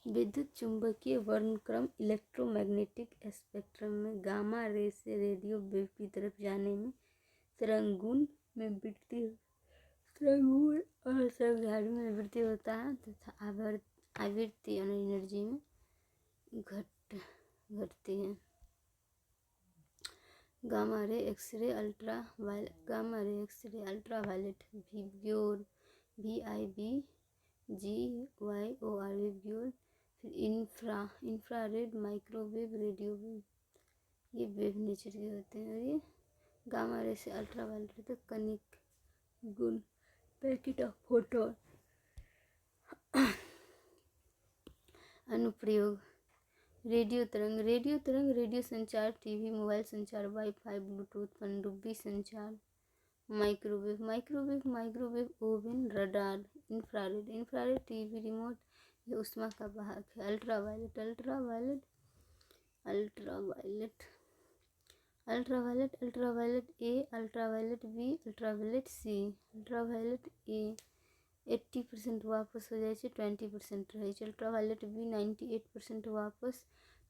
विद्युत चुम्बकीय वर्णक्रम electromagnetic spectrum में गामा रे से रेडियो वेव की तरफ जाने में तरंगुण में वृद्धि होता है तथा आवृत्ति और एनर्जी में घटती है। Gamma ray X ray ultra violet VIBGYOR VIBGYOR VIBGYOR. फिर इंफ्रारेड माइक्रोवेव रेडियो वेव, ये वेव नेचर के होते हैं। और ये गामा रे से अल्ट्रा वायलेट तक कनिक गुण पैकेट ऑफ फोटोन। अनुप्रयोग रेडियो तरंग रेडियो संचार, टीवी, मोबाइल संचार, वाईफाई, ब्लूटूथ, पनडुब्बी संचार। Microwave oven, radar. Infrared TV remote, ये ऊष्मा का वाहक है। Ultraviolet A, ultraviolet B, ultraviolet C. Ultraviolet A 80% वापस हो जाए 20% रहे। अल्ट्रावायलेट बी 98% वापस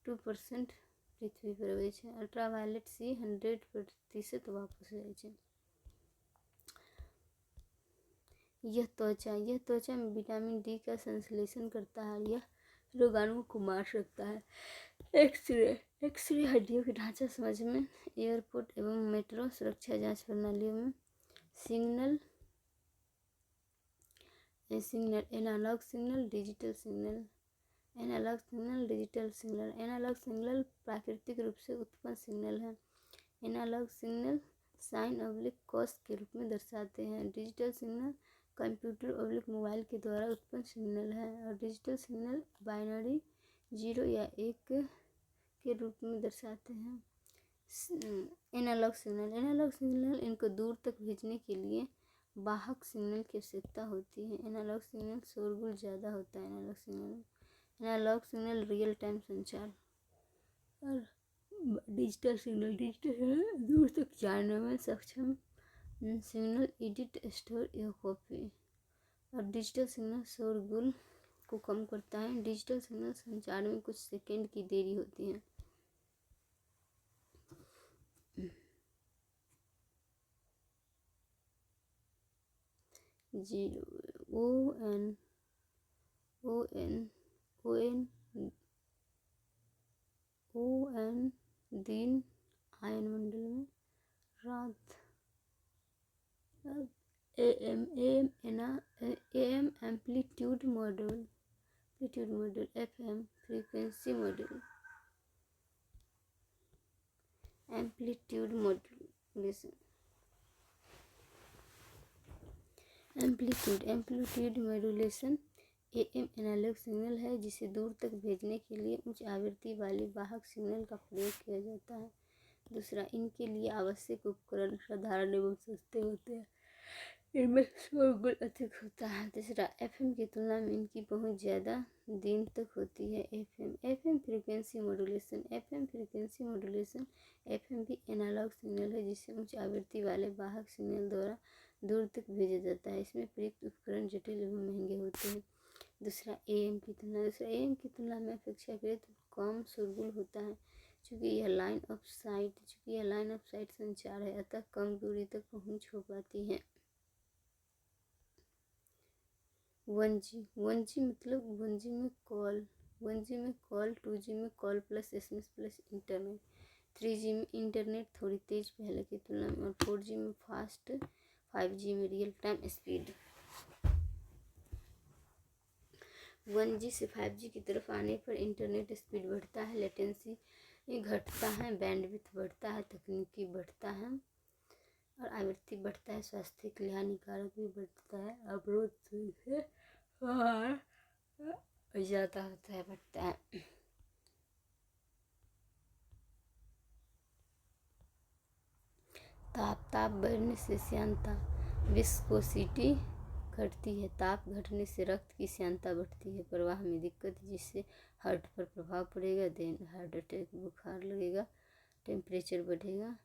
2% पृथ्वी पर अबै छै। अल्ट्रावायलेट सी 100% वापस हो जाए। यह त्वचा में विटामिन डी का संश्लेषण करता है। यह रोगाणुओं को मार सकता है। एक्सरे हड्डियों के ढांचा समझ में। एयरपोर्ट एवं मेट्रो सुरक्षा जांच प्रणालियों में। Signal analog signal, digital signal. Analog signal प्राकृतिक रूप से उत्पन्न सिग्नल है। एनालॉग सिग्नल साइन/कॉस के रूप में दर्शाते हैं। डिजिटल सिग्नल कंप्यूटर/मोबाइल के द्वारा उत्पन्न सिग्नल है। और डिजिटल सिग्नल बाइनरी 0 या 1 के रूप में दर्शाते हैं। एनालॉग सिग्नल इनको दूर तक भेजने के लिए वाहक सिग्नल की आवश्यकता होती है। एनालॉग सिग्नल शोरगुल ज़्यादा होता है। एनालॉग सिग्नल रियल टाइम संचार। और डिजिटल सिग्नल दूर तक जाने में सक्षम सिग्नल, एडिट, स्टोर या कॉपी। और डिजिटल सिग्नल शोरगुल को कम करता है। डिजिटल सिग्नल संचार में कुछ सेकंड की देरी होती है। ON दिन आयन मंडल में, रात AM amplitude module, FM frequency module. Amplitude modulation AM analog signal है जिसे दूर तक भेजने के लिए उच्च आवृत्ति वाले वाहक सिग्नल का प्रयोग किया जाता है। दूसरा, इनके लिए आवश्यक उपकरण साधारण एवं सस्ते होते हैं। इनमें शोरगुल अधिक होता है। तीसरा, FM की तुलना में इनकी पहुंच ज़्यादा दिन तक होती है। FM frequency modulation. FM भी एनालॉग सिग्नल है जिसे उच्च आवृत्ति वाले वाहक सिग्नल द्वारा दूर तक भेजा जाता है। इसमें प्रयुक्त उपकरण जटिल एवं महंगे होते हैं। दूसरा, AM की तुलना में अपेक्षाकृत कम शोरगुल होता है। चूँकि यह लाइन ऑफ साइट संचार है, अतः कम दूरी तक पहुँच हो पाती है। 1G मतलब 1G में कॉल, 2G में call plus SMS plus internet, 3G में इंटरनेट थोड़ी तेज पहले की तुलना में, और 4G में फास्ट, 5G में रियल टाइम स्पीड। 1G से 5G की तरफ आने पर इंटरनेट स्पीड बढ़ता है, लेटेंसी घटता है, बैंडविड्थ बढ़ता है, तकनीकी बढ़ता है और आवृत्ति बढ़ता है। स्वास्थ्य के लिए हानिकारक भी बढ़ता है, अवरोध से ज़्यादा होता है, बढ़ता है। ताप बढ़ने से श्यानता, विस्कोसिटी घटती है। ताप घटने से रक्त की श्यानता बढ़ती है, प्रवाह में दिक्कत, जिससे हार्ट पर प्रभाव पड़ेगा, देन हार्ट अटैक, बुखार लगेगा, टेम्परेचर बढ़ेगा,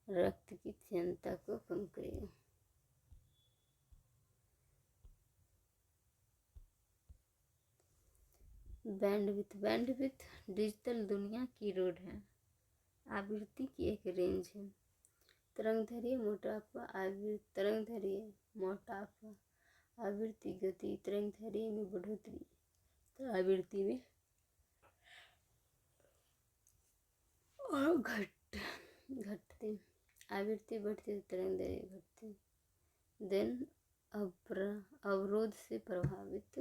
रक्त की श्यानता को कम करेगा। बैंडविथ, बैंडविथ डिजिटल दुनिया की रोड है, आवृत्ति की एक रेंज है। तरंगदैर्घ्य मोटापा, तरंगदैर्घ्य मोटापा, आवृत्ति गति, तरंगदैर्घ्य में बढ़ोतरी, आवृत्ति में और घटते, आवृत्ति बढ़ती तरंगदैर्घ्य घटती। देन अवरोध से प्रभावित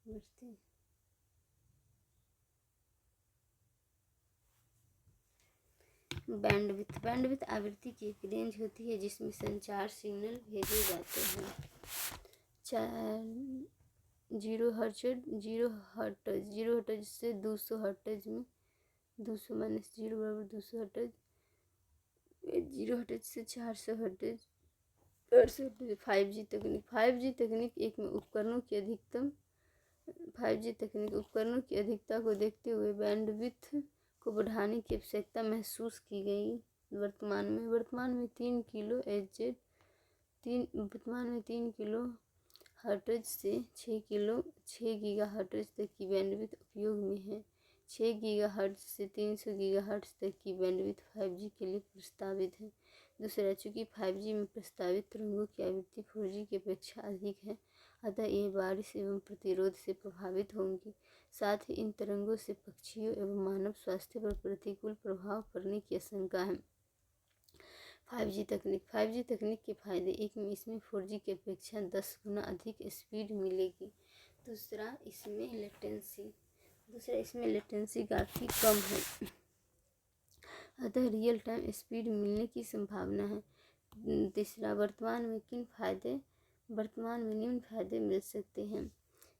बढ़ती। बैंडविथ, बैंडविथ आवृत्ति की एक रेंज होती है जिसमें संचार सिग्नल भेजे जाते हैं। 0 हर्ट्ज से 200 हर्ट्ज में, 200 माइनस 0 बराबर 200 हर्ट्ज, 0 हर्ट्ज से 400 हर्ट्ज, 5G तकनीक, 5G तकनीक एक में उपकरणों की अधिकतम 5G तकनीक उपकरणों की अधिकता को देखते हुए बैंडविथ को बढ़ाने की आवश्यकता महसूस की गई। वर्तमान में 3 किलो हर्ट्ज से 6 गीगा हर्ट्ज तक की बैंडविथ उपयोग में है। 6 गीगा हर्ट्ज से 300 गीगा हर्ट्ज तक की बैंडविथ 5G के लिए प्रस्तावित है। दूसरा, चूँकि 5G में प्रस्तावित तरंगों की आवृत्ति 4G की अपेक्षा अधिक है, अतः ये बारिश एवं प्रतिरोध से प्रभावित होंगी। साथ ही इन तरंगों से पक्षियों एवं मानव स्वास्थ्य पर प्रतिकूल प्रभाव पड़ने की आशंका है। 5G तकनीक के फायदे, एक में इसमें 4G की अपेक्षा 10 गुना अधिक स्पीड मिलेगी। दूसरा, इसमें लेटेंसी काफ़ी कम है, अतः रियल टाइम स्पीड मिलने की संभावना है। तीसरा, वर्तमान में निम्न फायदे मिल सकते हैं।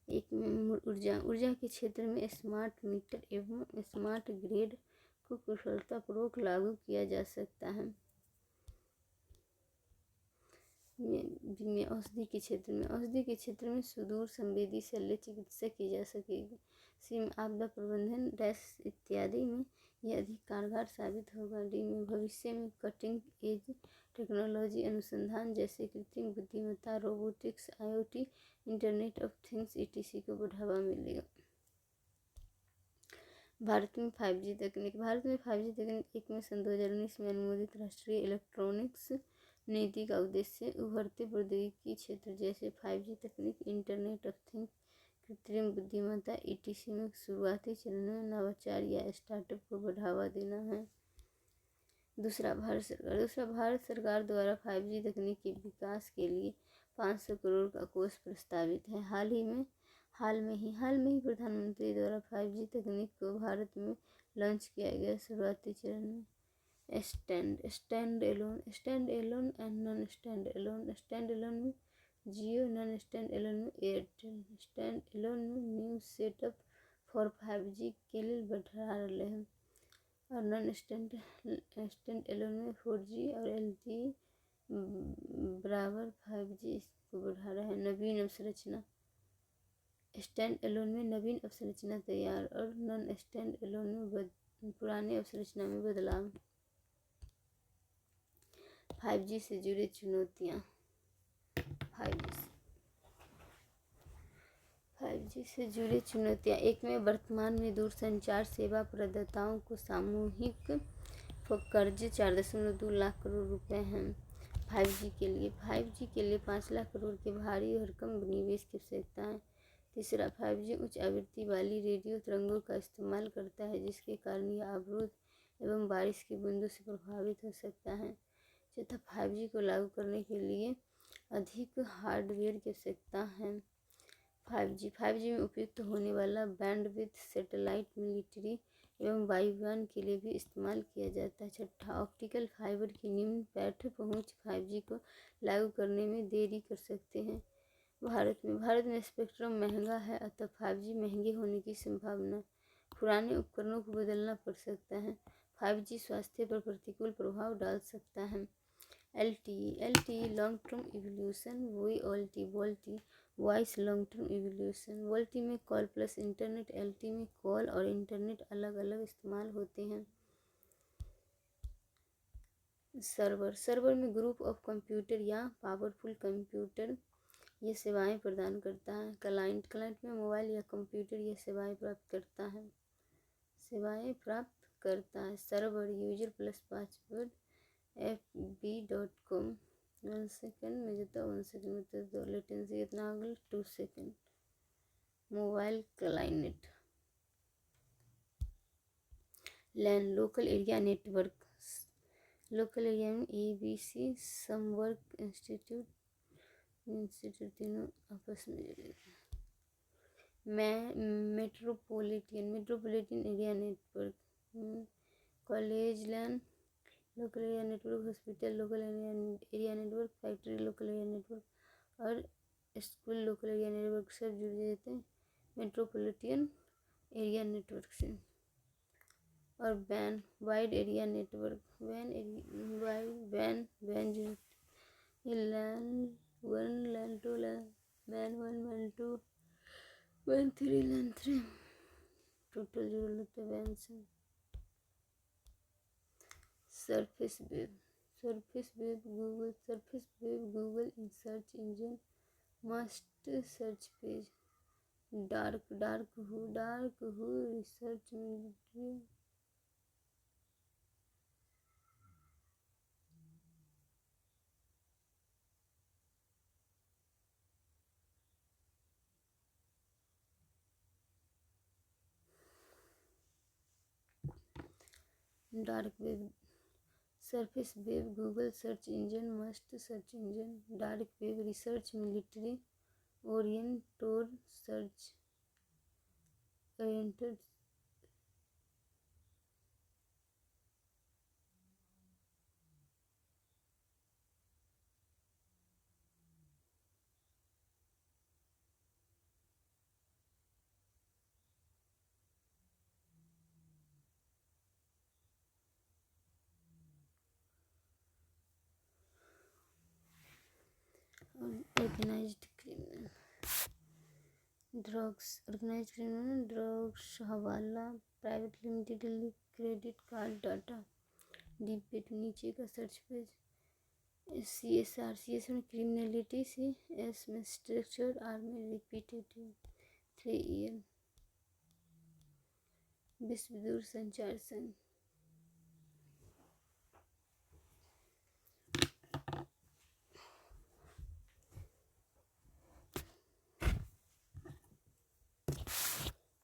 एक में ऊर्जा के क्षेत्र में स्मार्ट मीटर एवं स्मार्ट ग्रिड को कुशलतापूर्वक लागू किया जा सकता है। औषधि के क्षेत्र में सुदूर संवेदी शल्य चिकित्सा की जा सकेगी। आपदा प्रबंधन इत्यादि में यह अधिक कारगर साबित होगा। डी में भविष्य में कटिंग एज टेक्नोलॉजी अनुसंधान जैसे कृत्रिम बुद्धिमत्ता, robotics, IoT, internet of things ETC को बढ़ावा मिलेगा। भारत में 5G तकनीक, एक में सन 2019 में अनुमोदित राष्ट्रीय इलेक्ट्रॉनिक्स नीति का उद्देश्य उभरते प्रौद्योगिकी क्षेत्र जैसे 5G तकनीक, इंटरनेट ऑफ थिंग्स, कृत्रिम बुद्धिमत्ता ETC में शुरुआती चरण में नवाचार या स्टार्टअप को बढ़ावा देना है। दूसरा, भारत सरकार द्वारा 5G तकनीक के विकास के लिए 500 करोड़ का कोष प्रस्तावित है। हाल में ही प्रधानमंत्री द्वारा 5G तकनीक को भारत में लॉन्च किया गया। शुरुआती चरण में stand alone and non stand alone में जियो, नॉन स्टैंड एलोन में एयरटेल, स्टैंड एलोन में न्यू सेटअप फॉर 5G के लिए बढ़ा रहे हैं, और नॉन स्टैंड एलोन में 4G और LTE बराबर 5G को बढ़ा रहा है। नवीन अवसंरचना, स्टैंड एलोन में नवीन अवसंरचना तैयार और नॉन स्टैंड एलोन में पुराने अवसंरचना में बदलाव। 5G से जुड़ी चुनौतियाँ, 5G से जुड़ी चुनौतियाँ, एक में वर्तमान में दूरसंचार सेवा प्रदाताओं को सामूहिक कर्ज 4.2 लाख करोड़ रुपए हैं। 5G के लिए 5 लाख करोड़ के भारी और कम निवेश की आवश्यकता है। तीसरा, 5G उच्च आवृत्ति वाली रेडियो तरंगों का इस्तेमाल करता है, जिसके कारण यह अवरोध एवं बारिश की बूंदों से प्रभावित हो सकता है। चौथा, 5G को लागू करने के लिए अधिक हार्डवेयर की आवश्यकता है। 5G में उपयुक्त होने वाला बैंडविड्थ सैटेलाइट, मिलिट्री एवं वायुयान के लिए भी इस्तेमाल किया जाता है। छठा, ऑप्टिकल फाइबर की निम्न पैठ पहुँच 5G को लागू करने में देरी कर सकते हैं। भारत में स्पेक्ट्रम महंगा है, अतः 5G महंगे होने की संभावना। पुराने उपकरणों को बदलना पड़ सकता है। 5G स्वास्थ्य पर प्रतिकूल प्रभाव डाल सकता है। LTE long term evolution, VoLTE voice long term evolution. VoLTE में कॉल प्लस इंटरनेट, LTE में कॉल और इंटरनेट अलग अलग इस्तेमाल होते हैं। सर्वर में ग्रुप ऑफ कंप्यूटर या पावरफुल कंप्यूटर ये सेवाएं प्रदान करता है। क्लाइंट में मोबाइल या कंप्यूटर ये सेवाएं प्राप्त करता है। Server user plus password fb.com 1 second में जितना 1 सेकेंड में तो लेटेंसी कितना हो गया 2 सेकेंड। मोबाइल क्लाइंट लैन लोकल एरिया नेटवर्क में ABC समवर्क इंस्टीट्यूट तीनों आपस में जुड़े। मेट्रोपॉलिटन एरिया नेटवर्क कॉलेज लैन local area network, hospital local area network, factory local area network और स्कूल लोकल एरिया नेटवर्क सब जुड़ जाते हैं मेट्रोपॉलिटन एरिया नेटवर्क से। और van wide area network van लैन 1 लैन 2 लैन 1 लैन 2 लैन 3 लैन 3 टोटल जुड़ लेते हैं वैन से। Surface web Google in search engine must search page dark who research military dark web surface web Google search engine must search engine dark web research military oriented search oriented organised criminal drugs hawala private limited credit card data deep पेट नीचे का search page CSR criminality CS में structured army repetitive 3 year विश्व दूरसंचार संघ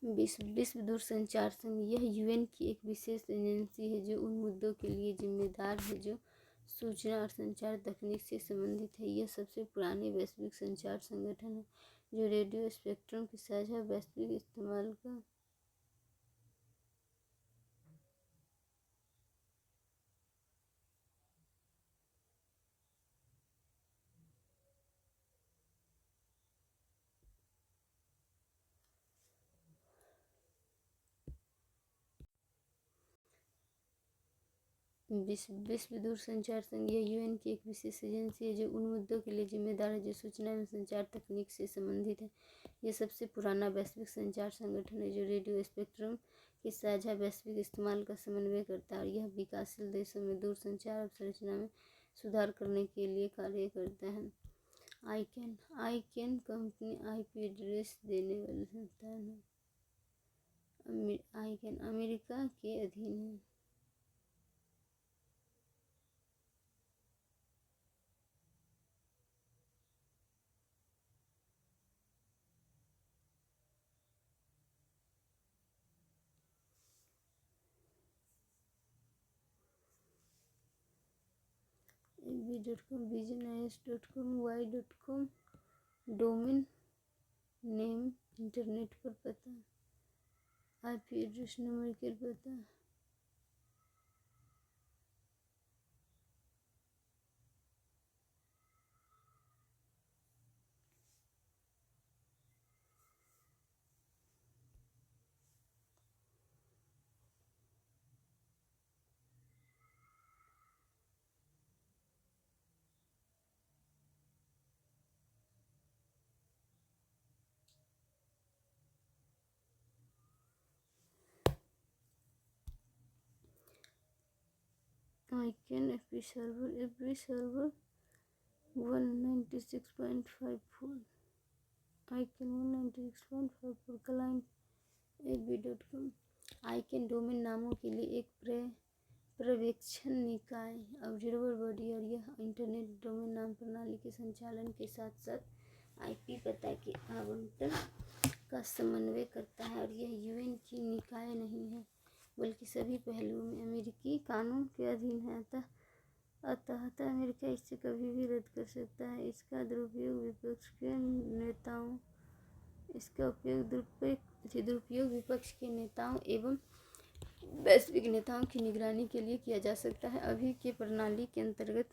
विश्व दूरसंचार संघ यह UN की एक विशेष एजेंसी है जो उन मुद्दों के लिए जिम्मेदार है जो सूचना और संचार तकनीक से संबंधित है। यह सबसे पुराने वैश्विक संचार संगठन है जो रेडियो स्पेक्ट्रम के साझा वैश्विक इस्तेमाल का विश्व दूरसंचार संघ यह UN की एक विशेष एजेंसी है जो उन मुद्दों के लिए जिम्मेदार है जो सूचना एवं संचार तकनीक से संबंधित है। यह सबसे पुराना वैश्विक संचार संगठन है जो रेडियो स्पेक्ट्रम के साझा वैश्विक इस्तेमाल का समन्वय करता है और यह विकासशील देशों में दूरसंचार अवसंरचना में सुधार करने के लिए कार्य करता है। आईकैन कंपनी IP एड्रेस देने वाली संस्थान है। आईकैन अमेरिका के अधीन है। FB.com visionaries.com y.com domain name internet पर पता IP एड्रेस नंबर के पता आईकैन FB server 196.54 icon 196.54 client ab.com। Icon domain नामों के लिए एक पर्यवेक्षण निकाय ऑब्जर्वर बॉडी और यह इंटरनेट डोमेन नाम प्रणाली के संचालन के साथ साथ आईपी पता के आवंटन का समन्वय करता है। और यह यूएन की निकाय नहीं है बल्कि सभी पहलुओं में अमेरिकी कानून के अधीन है। अतः अमेरिका इसे कभी भी रद्द कर सकता है। इसका दुरुपयोग विपक्ष के नेताओं एवं वैश्विक नेताओं की निगरानी के लिए किया जा सकता है। अभी के प्रणाली के अंतर्गत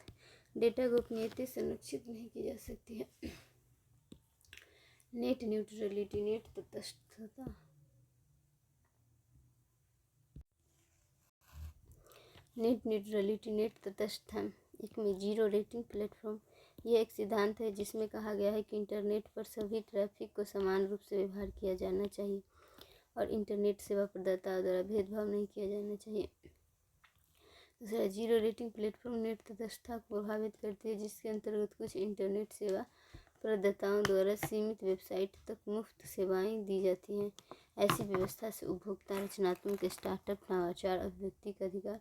डेटा गोपनीयता संरक्षित नहीं की जा सकती है। नेट न्यूट्रलिटी, नेट तटस्थता। नेट न्यूट्रलिटी, नेट तटस्थता एक में जीरो रेटिंग प्लेटफॉर्म। यह एक सिद्धांत है जिसमें कहा गया है कि इंटरनेट पर सभी ट्रैफिक को समान रूप से व्यवहार किया जाना चाहिए और इंटरनेट सेवा प्रदाताओं द्वारा भेदभाव नहीं किया जाना चाहिए। दूसरा, जीरो रेटिंग प्लेटफॉर्म नेट तटस्थता को प्रभावित करती है, जिसके अंतर्गत कुछ इंटरनेट सेवा प्रदाताओं द्वारा सीमित वेबसाइट तक मुफ्त सेवाएं दी जाती हैं। ऐसी व्यवस्था से उपभोक्ता, रचनात्मक स्टार्टअप, नवाचार, अभिव्यक्ति का अधिकार,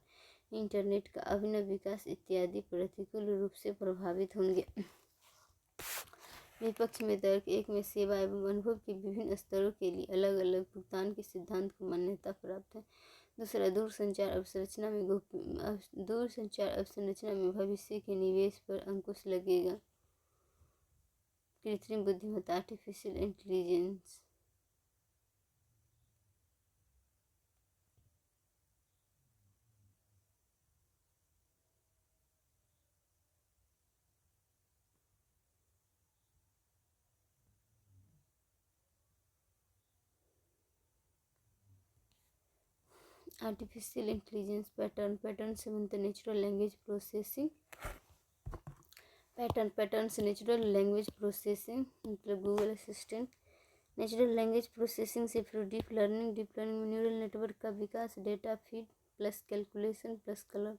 इंटरनेट का अभिनव विकास इत्यादि प्रतिकूल रूप से प्रभावित होंगे। विपक्ष में तर्क एक में सेवा एवं अनुभव के विभिन्न स्तरों के लिए अलग अलग भुगतान के सिद्धांत को मान्यता प्राप्त है। दूसरा, दूरसंचार अवसंरचना में भविष्य के निवेश पर अंकुश लगेगा। कृत्रिम बुद्धिमत्ता, artificial intelligence. Artificial intelligence pattern से बनते नेचुरल लैंग्वेज प्रोसेसिंग। पैटर्न से नेचुरल लैंग्वेज प्रोसेसिंग मतलब Google assistant. Natural language processing से फिर डीप लर्निंग में न्यूरल नेटवर्क का विकास, data feed plus calculation plus colour.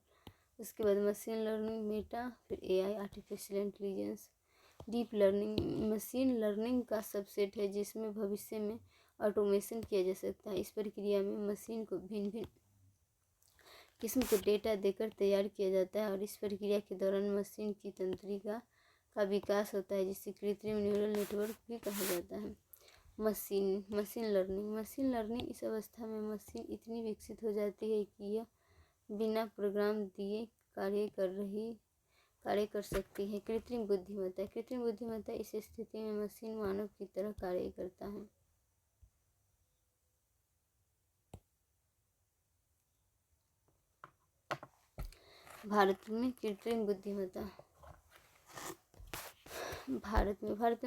उसके बाद मशीन लर्निंग, मेटा, फिर AI, artificial intelligence. Deep learning machine learning का सबसेट है जिसमें भविष्य में ऑटोमेशन किया जा सकता है। इस प्रक्रिया में मशीन को भिन्न भिन्न किस्म के डेटा देकर तैयार किया जाता है और इस प्रक्रिया के दौरान मशीन की तंत्रिका का विकास होता है, जिसे कृत्रिम न्यूरल नेटवर्क भी कहा जाता है। मशीन लर्निंग इस अवस्था में मशीन इतनी विकसित हो जाती है कि यह बिना प्रोग्राम दिए कार्य कर सकती है। कृत्रिम बुद्धिमत्ता इस स्थिति में मशीन मानव की तरह कार्य करता है। भारत में कृत्रिम बुद्धिमत्ता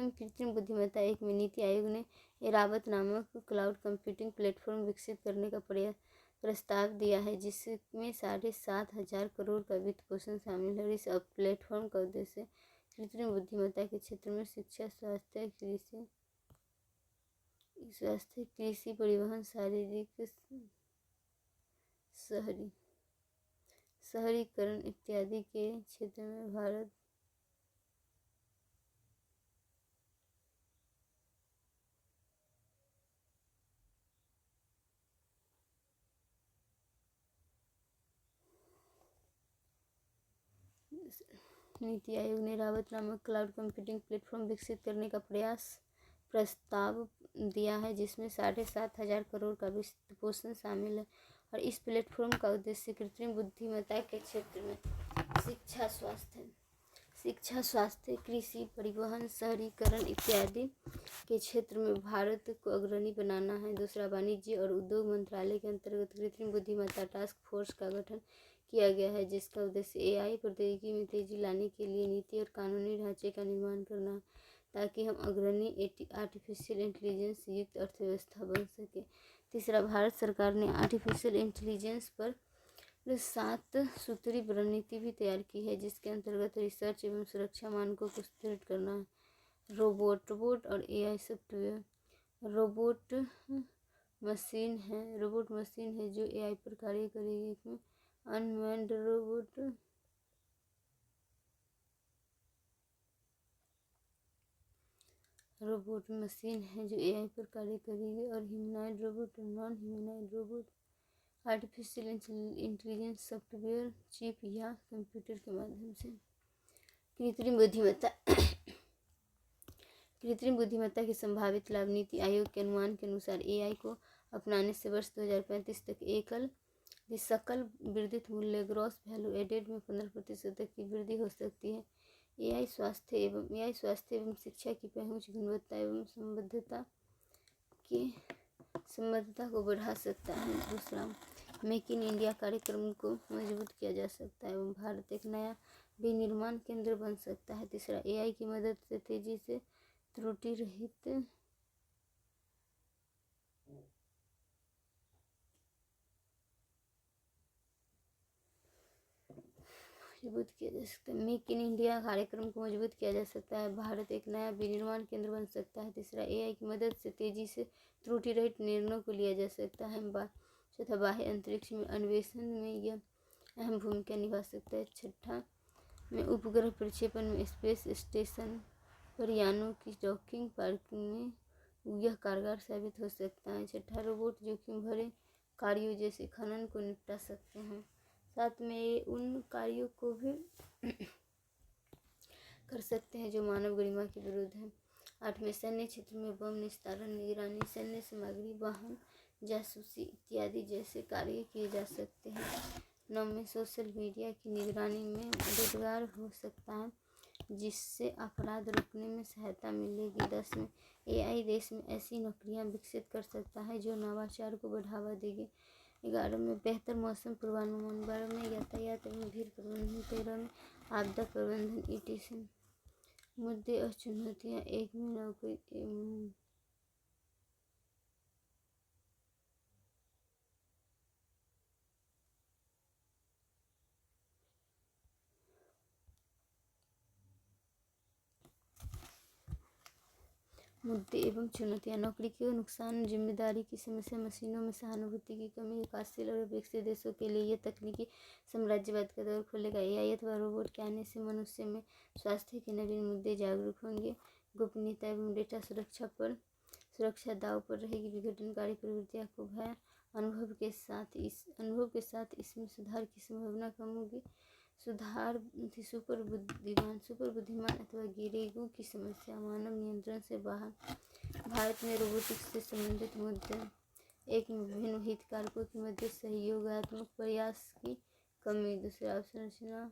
कृत्रिम बुद्धिमत्ता एक में नीति आयोग ने एरावत नामक क्लाउड कंप्यूटिंग प्लेटफॉर्म विकसित करने का प्रस्ताव दिया है, जिसमें 7,500 करोड़ का वित्त पोषण शामिल है। इस प्लेटफॉर्म का उद्देश्य कृत्रिम बुद्धिमत्ता के क्षेत्र में शिक्षा, स्वास्थ्य, कृषि, परिवहन, शहरीकरण इत्यादि के क्षेत्र में भारत नीति आयोग ने रावत नामक क्लाउड कंप्यूटिंग प्लेटफॉर्म विकसित करने का प्रस्ताव दिया है, जिसमें 7,500 करोड़ का वित्त पोषण शामिल है। और इस प्लेटफॉर्म का उद्देश्य कृत्रिम बुद्धिमत्ता के क्षेत्र में शिक्षा, स्वास्थ्य, कृषि, परिवहन, शहरीकरण इत्यादि के क्षेत्र में भारत को अग्रणी बनाना है। दूसरा, वाणिज्य और उद्योग मंत्रालय के अंतर्गत कृत्रिम बुद्धिमत्ता टास्क फोर्स का गठन किया गया है, जिसका उद्देश्य एआई प्रौद्योगिकी में तेजी लाने के लिए नीति और कानूनी ढांचे का निर्माण करना है, ताकि हम अग्रणी आर्टिफिशियल इंटेलिजेंस युक्त अर्थव्यवस्था बन सके। तीसरा, भारत सरकार ने आर्टिफिशियल इंटेलिजेंस पर 7 सूत्री रणनीति भी तैयार की है, जिसके अंतर्गत रिसर्च एवं सुरक्षा मानकों को सुदृढ़ करना है। रोबोट और एआई सॉफ्टवेयर। रोबोट मशीन है जो एआई पर कार्य करेगी। इसमें अनमैन्ड रोबोट, रोबोट मशीन है जो एआई पर कार्य करेगी, और ह्यूमनॉइड रोबोट और non humanoid robot artificial intelligence software chip या कंप्यूटर के माध्यम से। कृत्रिम बुद्धिमत्ता कृत्रिम बुद्धिमत्ता की संभावित लाभ। नीति आयोग के अनुमान के अनुसार एआई को अपनाने से वर्ष 2035 तक सकल वर्धित मूल्य ग्रॉस वैल्यू एडेड में 15% तक की वृद्धि हो सकती है। एआई स्वास्थ्य एवं शिक्षा की पहुंच, गुणवत्ता एवं संबद्धता को बढ़ा सकता है। दूसरा, मेक इन इंडिया कार्यक्रम को मजबूत किया जा सकता है एवं भारत एक नया विनिर्माण केंद्र बन सकता है। तीसरा, एआई की मदद से तेजी से त्रुटि रहित मजबूत किया जा सकता है। मेक इन इंडिया कार्यक्रम को मजबूत किया जा सकता है, भारत एक नया विनिर्माण केंद्र बन सकता है। तीसरा, एआई की मदद से तेजी से त्रुटि रहित निर्णयों को लिया जा सकता है। चौथा, बाह्य अंतरिक्ष में अन्वेषण में यह अहम भूमिका निभा सकता है। छठा में उपग्रह प्रक्षेपण में स्पेस स्टेशन पर यानों की डॉकिंग पार्किंग में यह कारगर साबित हो सकता है। छठा, रोबोट जोखिम भरे कार्यों जैसे खनन को निपटा सकते हैं। साथ में ये उन कार्यों को भी कर सकते हैं जो मानव गरिमा के विरुद्ध है। 8 में सैन्य क्षेत्र में बम निस्तारण, निगरानी, सैन्य सामग्री वहन, जासूसी इत्यादि जैसे कार्य किए जा सकते हैं। 9 में सोशल मीडिया की निगरानी में मददगार हो सकता है, जिससे अपराध रोकने में सहायता मिलेगी। 10 में एआई देश में ऐसी नौकरियां विकसित कर सकता है जो नवाचार को बढ़ावा देगी। 11 में बेहतर मौसम पूर्वानुमान। 12 में यातायात एवं भीड़ प्रबंधन। 13 में आपदा प्रबंधन etc। मुद्दे और चुनौतियाँ। 1 में नौकरी मुद्दे एवं चुनौतियाँ। नौकरी के नुकसान, जिम्मेदारी की समस्या, मशीनों में सहानुभूति की कमी। विकासशील और विकसित देशों के लिए यह तकनीकी साम्राज्यवाद का दौर खोलेगा। एआई अथवा रोबोट के आने से मनुष्य में स्वास्थ्य के नवीन मुद्दे जागरूक होंगे। गोपनीयता एवं डेटा सुरक्षा दांव पर रहेगी। विघटनकारी प्रवृत्तियाँ को भय अनुभव के साथ इसमें सुधार की संभावना कम होगी। सुपर बुद्धिमान अथवा गिरेगों की समस्या, मानव नियंत्रण से बाहर। भारत में रोबोटिक्स से संबंधित मुद्दे। 1 में विभिन्न हितधारकों के मध्य सहयोगात्मक प्रयास की कमी। दूसरा, अवसंरचना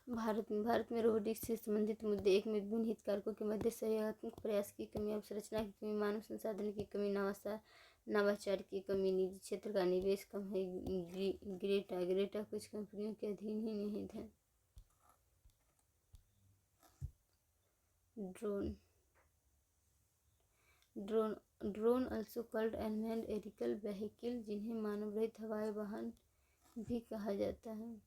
भारत में रोबोटिक्स से संबंधित मुद्दे। 1 में विभिन्न हितधारकों के मध्य सहयोगात्मक प्रयास की कमी, अवसंरचना की कमी, मानव संसाधन की कमी, नवाचार की कमी। निजी क्षेत्र का निवेश कम है। ग्रेटा कुछ कंपनियों के अधीन ही निहित है। Drone also called unmanned aerial vehicle, जिन्हें मानव रहित हवाई वाहन भी कहा जाता है।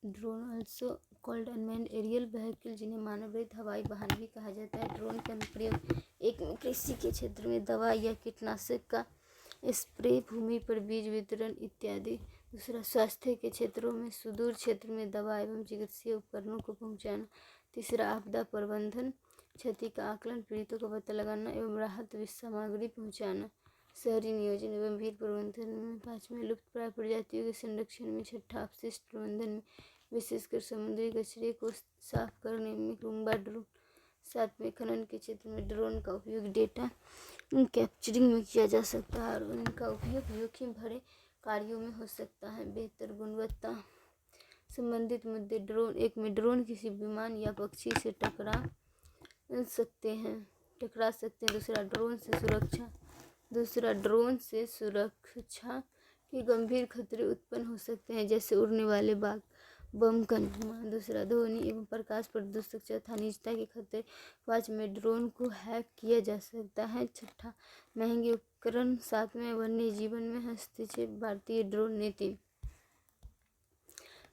Drone also called unmanned aerial vehicle, जिन्हें मानव रहित हवाई वाहन भी कहा जाता है। ड्रोन का अनुप्रयोग 1 में कृषि के क्षेत्र में दवा या कीटनाशक का स्प्रे, भूमि पर बीज वितरण इत्यादि। दूसरा, स्वास्थ्य के क्षेत्रों में सुदूर क्षेत्र में दवा एवं चिकित्सीय उपकरणों को पहुंचाना। तीसरा, आपदा प्रबंधन, क्षति का आकलन, पीड़ितों का पता लगाना एवं राहत सामग्री पहुंचाना। शहरी नियोजन एवं भीड़ प्रबंधन में। 5 में लुप्त प्राय प्रजातियों के संरक्षण में। 6 अपशिष्ट प्रबंधन में, विशेषकर समुद्री कचरे को साफ करने में रूम्बा ड्रोन। 7 में खनन के क्षेत्र में ड्रोन का उपयोग डेटा कैप्चरिंग में किया जा सकता है और इनका उपयोग जोखिम भरे कार्यों में हो सकता है। बेहतर गुणवत्ता संबंधित मुद्दे। 1 में ड्रोन किसी विमान या पक्षी से टकरा सकते हैं। दूसरा, ड्रोन से सुरक्षा के गंभीर खतरे उत्पन्न हो सकते हैं, जैसे उड़ने वाले बाघ, बम का निर्माण। दूसरा, ध्वनि एवं प्रकाश प्रदूषक। चौथा, निजता के खतरे। पाँचवें, ड्रोन को हैक किया जा सकता है। छठा, महंगे उपकरण। सातवें, वन्य जीवन में हस्तक्षेप। भारतीय ड्रोन नीति।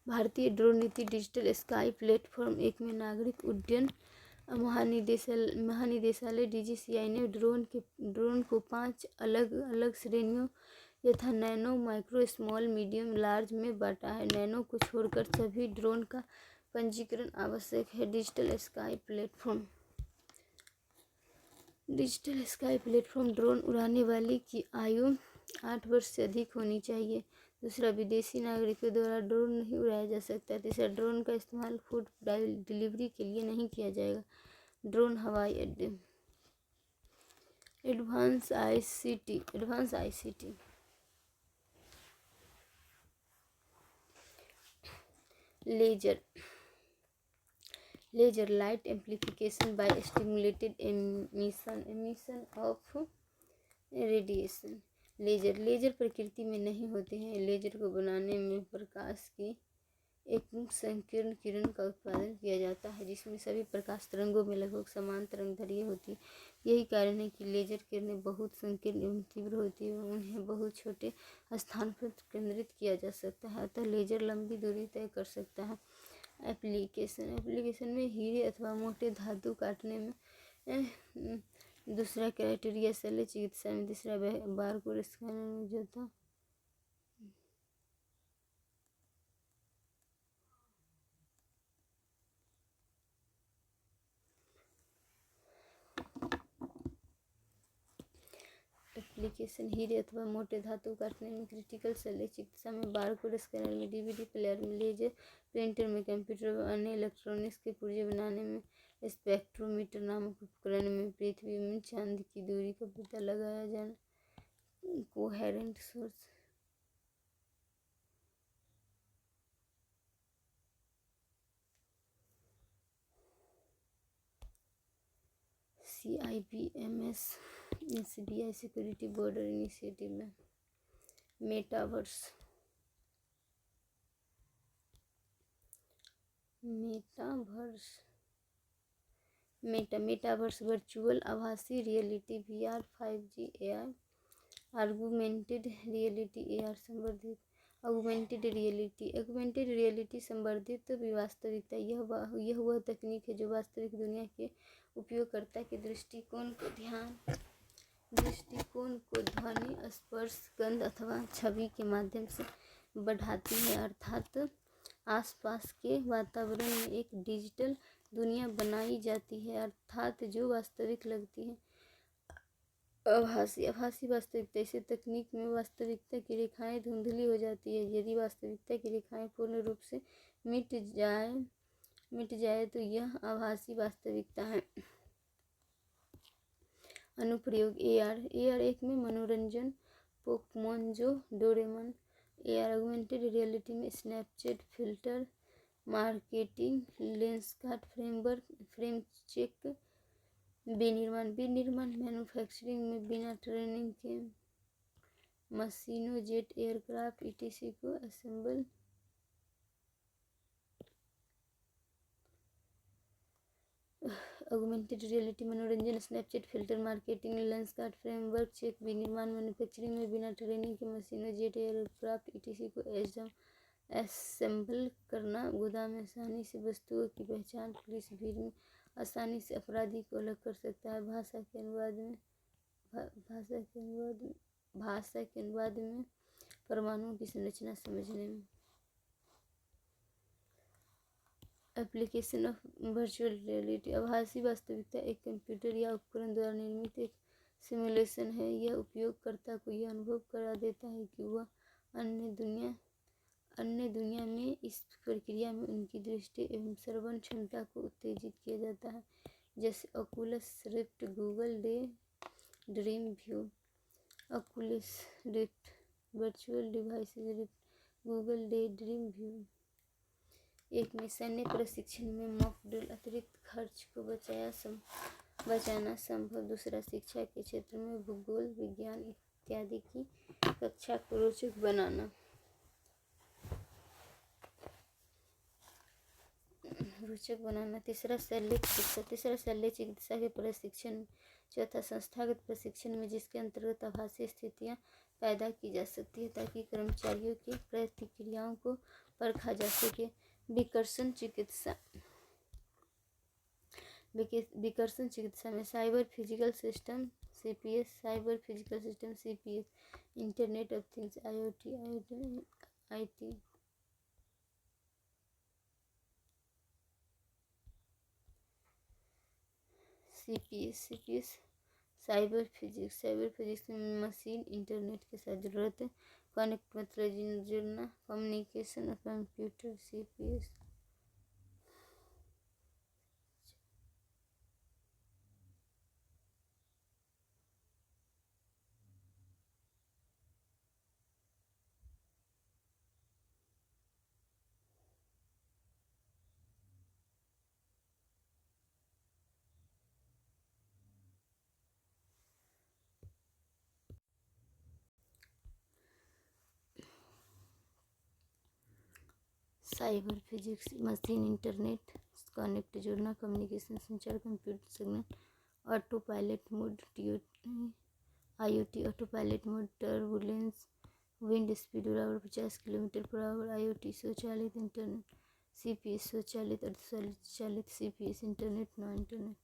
भारतीय ड्रोन नीति डिजिटल स्काई प्लेटफॉर्म एक में नागरिक उड्डयन महानिदेशालय DGCI ने ड्रोन को 5 अलग अलग श्रेणियों यथा nano, micro, small, medium, large में बांटा है। नैनो को छोड़कर सभी ड्रोन का पंजीकरण आवश्यक है। डिजिटल स्काई प्लेटफॉर्म ड्रोन उड़ाने वाले की आयु 8 वर्ष से अधिक होनी चाहिए। दूसरा, विदेशी नागरिकों द्वारा ड्रोन नहीं उड़ाया जा सकता। तीसरा, ड्रोन का इस्तेमाल फूड डिलीवरी के लिए नहीं किया जाएगा। ड्रोन हवाई अड्डे। Advance ICT। Laser light amplification by stimulated emission of radiation. Laser प्रकृति में नहीं होते हैं। लेजर को बनाने में प्रकाश की एक संकीर्ण किरण का उत्पादन किया जाता है जिसमें सभी प्रकाश तरंगों में लगभग समान तरंगदैर्घ्य होती है। यही कारण है कि लेजर किरणें बहुत संकीर्ण एवं तीव्र होती है और उन्हें बहुत छोटे स्थान पर केंद्रित किया जा सकता है, अतः लेजर लंबी दूरी तय कर सकता है। एप्लीकेशन में हीरे अथवा मोटे धातु काटने में। दूसरा, क्राइटेरिया शल्य चिकित्सा में। तीसरा, बारकोड स्कैनर में। चौथा, एप्लीकेशन हीरे अथवा मोटे धातु काटने में। क्रिटिकल शल्य चिकित्सा में। बारकोड स्कैनर में। DVD प्लेयर में। लेजर प्रिंटर में। कंप्यूटर व अन्य इलेक्ट्रॉनिक्स के पुर्जे बनाने में। स्पेक्ट्रोमीटर नामक उपकरण में। पृथ्वी में चांद की दूरी का पता लगाया जाना। Coherent source. CIPMS SBI security border initiative में। मेटावर्स वर्चुअल आभासी reality VR 5G AR augmented reality AR संवर्धित ऑगमेंटेड रियलिटी संवर्धित वास्तविकता। यह वह तकनीक है जो वास्तविक दुनिया के उपयोगकर्ता के दृष्टिकोण को ध्वनि, स्पर्श, गंध अथवा छवि के माध्यम से बढ़ाती है, अर्थात आसपास के वातावरण में एक डिजिटल दुनिया बनाई जाती है, अर्थात जो वास्तविक लगती है। आभासी वास्तविकता। इस तकनीक में वास्तविकता की रेखाएं धुंधली हो जाती है। यदि वास्तविकता की रेखाएं पूर्ण रूप से मिट जाए तो यह आभासी वास्तविकता है। अनुप्रयोग। AR एक में मनोरंजन, पोकेमोन जो डोरेमोन। AR ऑगमेंटेड रियलिटी में Snapchat filter, marketing, Lenskart frame check. विनिर्माण मैन्युफैक्चरिंग में बिना ट्रेनिंग के मशीनों, जेट, एयरक्राफ्ट etc को असेंबल। ऑगमेंटेड रियलिटी मनोरंजन, Snapchat filter, marketing, Lenskart framework check. विनिर्माण मैन्युफैक्चरिंग में बिना ट्रेनिंग के मशीनों, जेट, एयरक्राफ्ट etc को असेंबल करना। गोदाम में आसानी से वस्तुओं की पहचान। पुलिस भीड़ में आसानी से अपराधी को अलग कर सकता है। भाषा के अनुवाद में परमाणुओं की संरचना समझने में। Application of virtual reality. आभासी वास्तविकता एक कंप्यूटर या उपकरण द्वारा निर्मित एक सिमुलेशन है। यह उपयोगकर्ता को यह अनुभव करा देता है कि वह अन्य दुनिया में। इस प्रक्रिया में उनकी दृष्टि एवं श्रवण क्षमता को उत्तेजित किया जाता है, जैसे Oculus rift, Google dream view. Oculus rift virtual devices rift, Google dream view. एक में सैन्य प्रशिक्षण में मॉक ड्रिल, अतिरिक्त खर्च को बचाना संभव। दूसरा, शिक्षा के क्षेत्र में भूगोल, विज्ञान इत्यादि की कक्षा को रोचक बनाना। रोचक बनाना। तीसरा शल्य चिकित्सा के प्रशिक्षण। चौथा संस्थागत प्रशिक्षण में, जिसके अंतर्गत आभासी स्थितियां पैदा की जा सकती है ताकि कर्मचारियों की प्रतिक्रियाओं को परखा जा सके। विकर्षण चिकित्सा में cyber physical system CPS, internet of things IOT, CPS cyber physics में मशीन इंटरनेट के साथ जरूरत है कनेक्ट मतलब जुड़ना, कम्युनिकेशन और computer. CPS cyber physics machine internet connect जुड़ना, कम्युनिकेशन संचार, computer signal, autopilot mode IOT, autopilot mode, turbulence, wind speed बराबर 50 किलोमीटर पर आवर, आईओटी स्वचालित इंटरनेट, सीपीएस स्वचालित अर्धचालित, CPS internet no internet.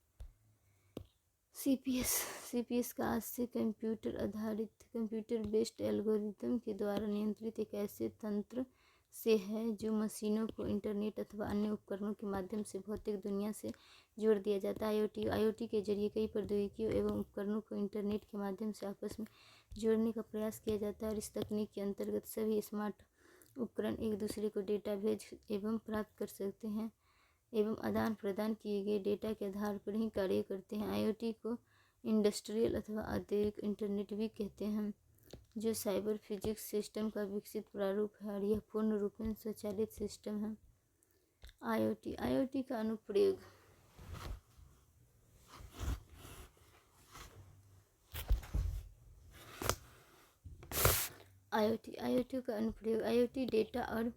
CPS का आज से computer based algorithm के द्वारा नियंत्रित एक ऐसे तंत्र से है जो मशीनों को इंटरनेट अथवा अन्य उपकरणों के माध्यम से भौतिक दुनिया से जोड़ दिया जाता है। आईओटी के जरिए कई प्रौद्योगिकियों एवं उपकरणों को इंटरनेट के माध्यम से आपस में जोड़ने का प्रयास किया जाता है और इस तकनीक के अंतर्गत सभी स्मार्ट उपकरण एक दूसरे को डेटा भेज एवं प्राप्त कर सकते हैं एवं आदान प्रदान किए गए डेटा के आधार पर ही कार्य करते हैं। आईओटी को इंडस्ट्रियल अथवा औद्योगिक इंटरनेट भी कहते हैं, जो साइबर फिजिक्स सिस्टम का विकसित प्रारूप है और यह पूर्ण रूप से स्वचालित सिस्टम है। आईओटी का अनुप्रयोग। आईओटी डेटा और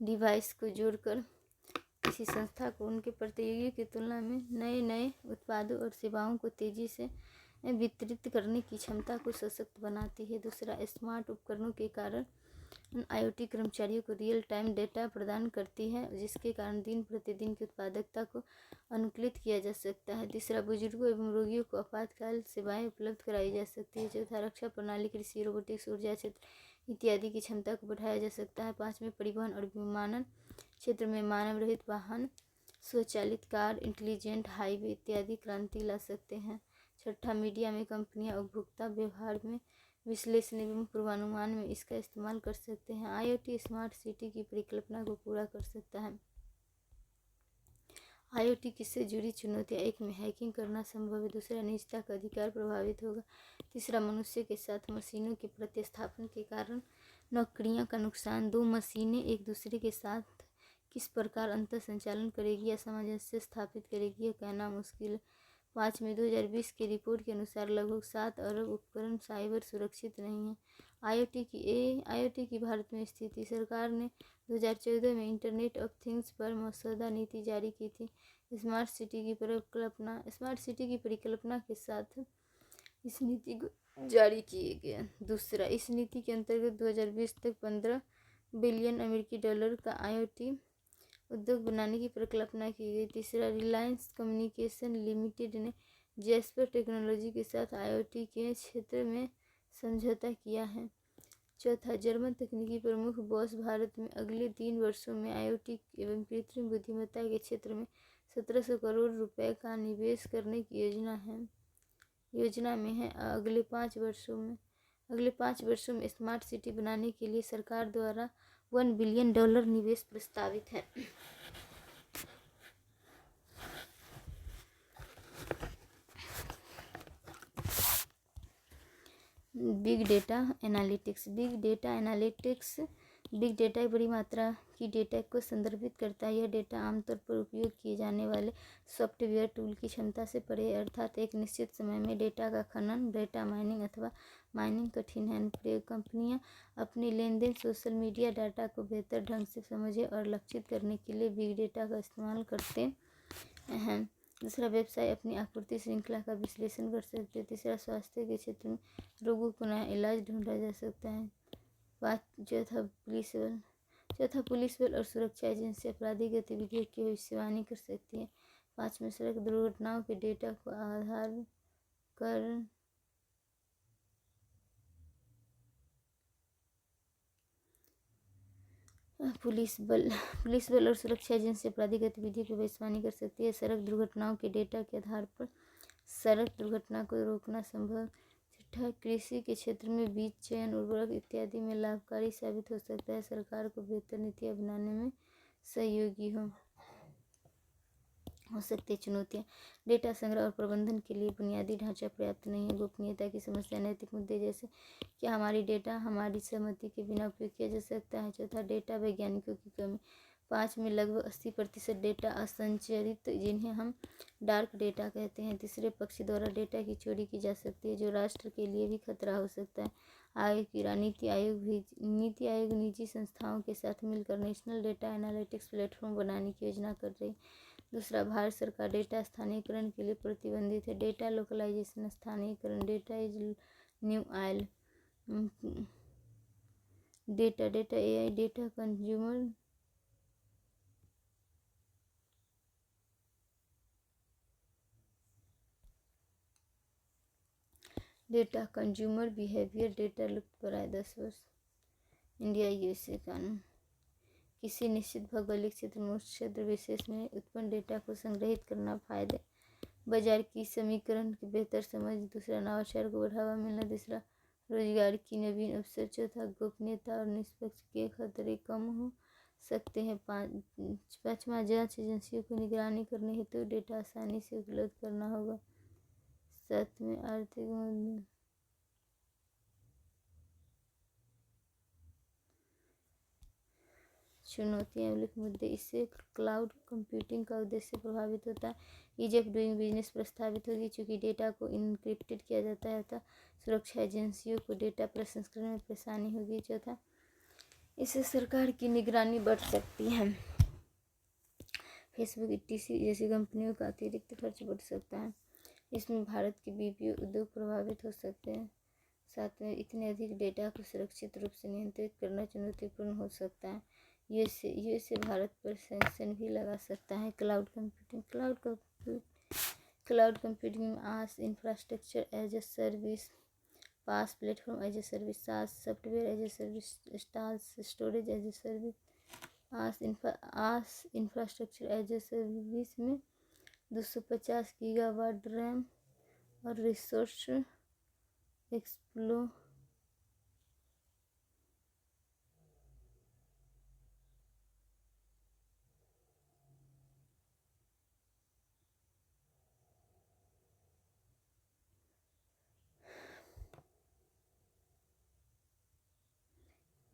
डिवाइस को जोड़कर किसी संस्था को उनके प्रतियोगियों की तुलना में नए उत्पादों और सेवाओं को तेजी से वितरित करने की क्षमता को सशक्त बनाती है। दूसरा, स्मार्ट उपकरणों के कारण आईओटी कर्मचारियों को रियल टाइम डेटा प्रदान करती है, जिसके कारण दिन प्रतिदिन की उत्पादकता को अनुकूलित किया जा सकता है। तीसरा, बुजुर्गों एवं रोगियों को आपातकाल सेवाएं उपलब्ध कराई जा सकती है। चौथा, रक्षा प्रणाली, कृषि, रोबोटिक्स, ऊर्जा क्षेत्र इत्यादि की क्षमता को बढ़ाया जा सकता है। पाँचवें, परिवहन और विमानन क्षेत्र में मानव रहित वाहन, स्वचालित कार, इंटेलिजेंट हाईवे इत्यादि क्रांति ला सकते हैं। छठा, मीडिया में कंपनियां उपभोक्ता व्यवहार में विश्लेषण एवं पूर्वानुमान में इसका इस्तेमाल कर सकते हैं। आईओटी स्मार्ट सिटी की परिकल्पना को पूरा कर सकता है। आईओटी किससे जुड़ी चुनौतियाँ। एक में हैकिंग करना संभव है। दूसरा, निजता का अधिकार प्रभावित होगा। तीसरा, मनुष्य के साथ मशीनों के प्रतिस्थापन के कारण नौकरियों का नुकसान। दो, मशीनें एक दूसरे के साथ किस प्रकार अंतर संचालन करेगी या सामंजस्य स्थापित करेगी, यह कहना मुश्किल है। 5 में 2020 की रिपोर्ट के अनुसार लगभग 7 अरब उपकरण साइबर सुरक्षित नहीं हैं। आईओटी की भारत में स्थिति। सरकार ने 2014 में इंटरनेट ऑफ थिंग्स पर मसौदा नीति जारी की थी। स्मार्ट सिटी की परिकल्पना के साथ इस नीति को जारी किए गया। दूसरा, इस नीति के अंतर्गत 2020 तक $15 बिलियन अमेरिकी डॉलर का आईओटी उद्योग बनाने की परिकल्पना की गई। तीसरा, रिलायंस कम्युनिकेशन लिमिटेड ने जैस्पर टेक्नोलॉजी के साथ आईओटी के क्षेत्र में समझौता किया है। चौथा, जर्मन तकनीकी प्रमुख बॉश भारत में अगले 3 वर्षों में आईओटी एवं कृत्रिम बुद्धिमत्ता के क्षेत्र में 1700 करोड़ रुपए का निवेश करने की योजना में है। अगले 5 वर्षों में स्मार्ट सिटी बनाने के लिए सरकार द्वारा $1 बिलियन निवेश प्रस्तावित है। Big data analytics. Big data एक बड़ी मात्रा की डेटा को संदर्भित करता है। यह डेटा आमतौर पर उपयोग किए जाने वाले सॉफ्टवेयर टूल की क्षमता से परे है, अर्थात एक निश्चित समय में डेटा का खनन, डेटा माइनिंग अथवा माइनिंग कठिन है। अनुप्रयोग कंपनियां अपने लेन देन सोशल मीडिया डाटा को बेहतर ढंग से समझे और लक्षित करने के लिए बिग डेटा का इस्तेमाल करते हैं। दूसरा, व्यवसाय अपनी आपूर्ति श्रृंखला का विश्लेषण कर सकते हैं। तीसरा, स्वास्थ्य के क्षेत्र में रोगों को नया इलाज ढूंढा जा सकता है। चौथा, पुलिस बल और सुरक्षा एजेंसी आपराधिक गतिविधियों की भविष्यवाणी कर सकती है। पाँचवें, सड़क दुर्घटनाओं के डेटा को आधार कर पुलिस बल और सुरक्षा एजेंसी आपराधिक गतिविधियों की भविष्यवाणी कर सकती है। सड़क दुर्घटनाओं के डेटा के आधार पर सड़क दुर्घटना को रोकना संभव। छठा, कृषि के क्षेत्र में बीज चयन, उर्वरक इत्यादि में लाभकारी साबित हो सकता है। सरकार को बेहतर नीतियाँ बनाने में सहयोगी हो सकती है। चुनौतियाँ, डेटा संग्रह और प्रबंधन के लिए बुनियादी ढांचा पर्याप्त नहीं है। गोपनीयता की समस्या, नैतिक मुद्दे जैसे क्या हमारी डेटा हमारी सहमति के बिना उपयोग किया जा सकता है। चौथा, डेटा वैज्ञानिकों की कमी। पाँचवें, लगभग 80% डेटा असंरचित जिन्हें हम डार्क डेटा कहते हैं, तीसरे पक्ष द्वारा डेटा की चोरी की जा सकती है जो राष्ट्र के लिए भी खतरा हो सकता है। आयोग की नीति आयोग निजी संस्थाओं के साथ मिलकर नेशनल डेटा एनालिटिक्स प्लेटफॉर्म बनाने की योजना कर रही है। दूसरा, भारत सरकार डेटा स्थानीयकरण के लिए प्रतिबंधित है। डेटा लोकलाइजेशन, स्थानीयकरण, data is new oil, data AI, data consumer behaviour, data लुप्त कराए 10 वर्ष। इंडिया यूएसए कानून, किसी निश्चित भौगोलिक क्षेत्र में उस क्षेत्र विशेष में उत्पन्न डेटा को संग्रहित करना। फायदे, बाजार की समीकरण की बेहतर समझ। दूसरा, नवाचार को बढ़ावा मिलना। तीसरा, रोजगार की नवीन अवसर। चौथा, गोपनीयता और निष्पक्ष के खतरे कम हो सकते हैं। पाँचवा, जांच एजेंसियों को निगरानी करने हेतु डेटा आसानी से उपलब्ध करना होगा। सातवें, आर्थिक मुद्दे। चुनौतियाँ, उल्लेख मुद्दे, इससे क्लाउड कंप्यूटिंग का उद्देश्य प्रभावित होता है। ईज ऑफ डूइंग बिजनेस प्रस्तावित होगी चूँकि डेटा को इनक्रिप्टेड किया जाता है अतः सुरक्षा एजेंसियों को डेटा प्रसंस्करण में परेशानी होगी। चौथा, इससे सरकार की निगरानी बढ़ सकती है। फेसबुक ईटीसी जैसी कंपनियों का अतिरिक्त खर्च बढ़ सकता है। इसमें भारत के बीपीओ उद्योग प्रभावित हो सकते हैं। सातवें, इतने अधिक डेटा को सुरक्षित रूप से नियंत्रित करना चुनौतीपूर्ण हो सकता है। यूएसए भारत पर सैंक्शन भी लगा सकता है। क्लाउड कंप्यूटिंग में IaaS infrastructure as a service, PaaS platform as a service, SaaS software as a service, STaaS storage as a service. IaaS infrastructure as a service में 250 गीगावाट रैम और resource एक्सप्लो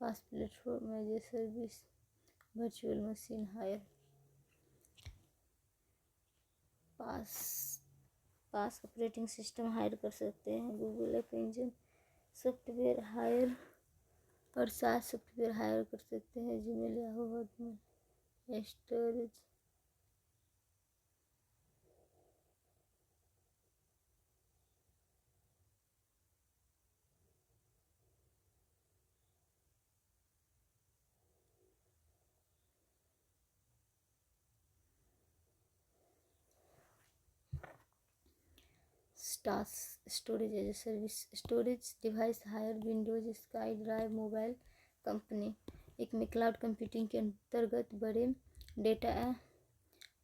PaaS platform as a service, virtual machine hire, PaaS operating system hire कर सकते हैं। Google app engine software hire और SaaS software hire कर सकते हैं। Gmail, Yahoo, Hotmail, storage. STaaS storage as a service, storage device हायर, Windows, SkyDrive, mobile company. एक में क्लाउड कंप्यूटिंग के अंतर्गत बड़े डेटा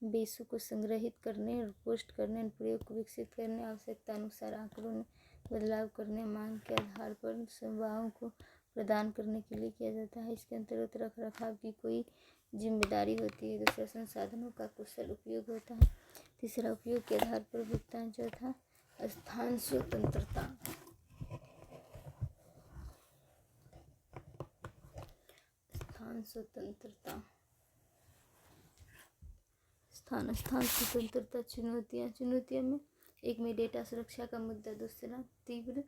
बेसों को संग्रहित करने और पोस्ट करने, अनुप्रयोग को विकसित करने, आवश्यकता अनुसार आंकड़ों में बदलाव करने, मांग के आधार पर सेवाओं को प्रदान करने के लिए किया जाता है। इसके अंतर्गत रख रखाव की कोई जिम्मेदारी होती है। दूसरा, संसाधनों का कुशल उपयोग होता है। तीसरा, उपयोग के आधार पर भुगतान। चौथा, स्थान स्वतंत्रता। स्थान स्वतंत्रता। चुनौतियाँ में एक में डेटा सुरक्षा का मुद्दा। दूसरा, तीव्र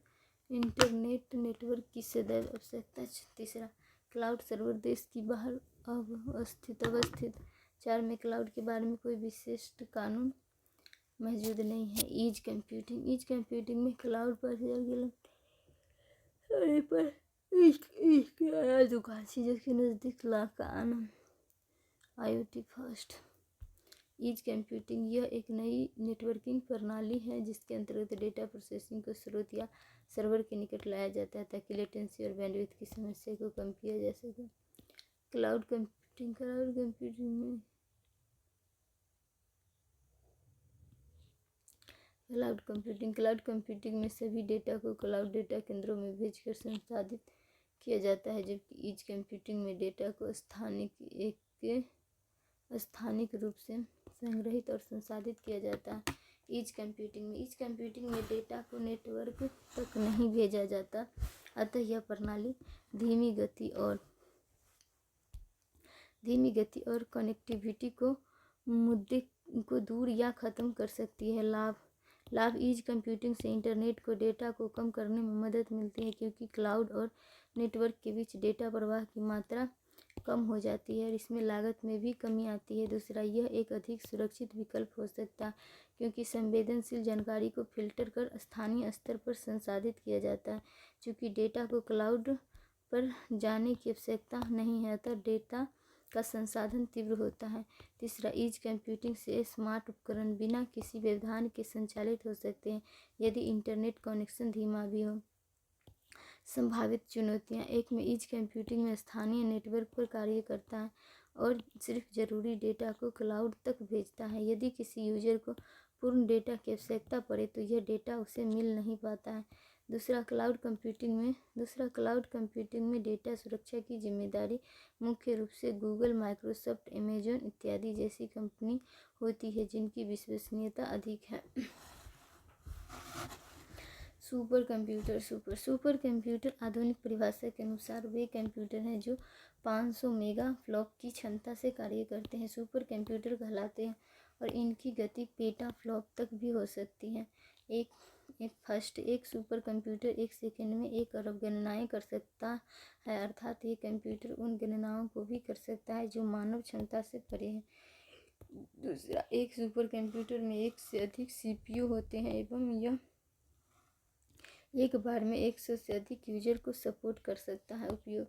इंटरनेट नेटवर्क की सदैव आवश्यकता। तीसरा, क्लाउड सर्वर देश की बाहर अवस्थित 4 में क्लाउड के बारे में कोई विशिष्ट कानून मौजूद नहीं है। ईज कंप्यूटिंग में क्लाउड पर दुकान चीज़ों के नज़दीक ला का आना। IoT फर्स्ट ईज कंप्यूटिंग यह एक नई नेटवर्किंग प्रणाली है जिसके अंतर्गत डेटा प्रोसेसिंग को स्रोत या सर्वर के निकट लाया जाता है ताकि लेटेंसी और बैंडविड्थ की समस्या को कम किया जा सके। क्लाउड कंप्यूटिंग में सभी डेटा को क्लाउड डेटा केंद्रों में भेजकर संसाधित किया जाता है, जबकि ईज कंप्यूटिंग में डेटा को स्थानिक रूप से संग्रहित और संसाधित किया जाता है। ईज कंप्यूटिंग में डेटा को नेटवर्क तक नहीं भेजा जाता, अतः यह प्रणाली धीमी गति और कनेक्टिविटी को मुद्दे को दूर या ख़त्म कर सकती है। लाभ ईज कंप्यूटिंग से इंटरनेट को डेटा को कम करने में मदद मिलती है क्योंकि क्लाउड और नेटवर्क के बीच डेटा प्रवाह की मात्रा कम हो जाती है और इसमें लागत में भी कमी आती है। दूसरा, यह एक अधिक सुरक्षित विकल्प हो सकता है क्योंकि संवेदनशील जानकारी को फिल्टर कर स्थानीय स्तर पर संसाधित किया जाता है। चूँकि डेटा को क्लाउड पर जाने की आवश्यकता नहीं है, अतः डेटा का संसाधन तीव्र होता है। तीसरा, ईज कंप्यूटिंग से स्मार्ट उपकरण बिना किसी व्यवधान के संचालित हो सकते हैं यदि इंटरनेट कनेक्शन धीमा भी हो। संभावित चुनौतियाँ। एक में ईज कंप्यूटिंग में स्थानीय नेटवर्क पर कार्य करता है और सिर्फ जरूरी डेटा को क्लाउड तक भेजता है। यदि किसी यूजर को पूर्ण डेटा की आवश्यकता पड़े तो यह डेटा उसे मिल नहीं पाता है। दूसरा, क्लाउड कंप्यूटिंग में डेटा सुरक्षा की जिम्मेदारी मुख्य रूप से गूगल, माइक्रोसॉफ्ट, अमेजॉन इत्यादि जैसी कंपनी होती है जिनकी विश्वसनीयता अधिक है। सुपर कंप्यूटर आधुनिक परिभाषा के अनुसार वे कंप्यूटर हैं जो 500 मेगा फ्लॉप की क्षमता से कार्य करते हैं। सुपर कंप्यूटर कहलाते हैं और इनकी गति पेटा फ्लॉप तक भी हो सकती है। एक सुपर कंप्यूटर 1 सेकंड में 1 अरब गणनाएं कर सकता है, अर्थात ये कंप्यूटर उन गणनाओं को भी कर सकता है जो मानव क्षमता से परे है। दूसरा, एक सुपर कंप्यूटर में एक से अधिक CPU होते हैं एवं यह एक बार में 100 से अधिक यूजर को सपोर्ट कर सकता है। उपयोग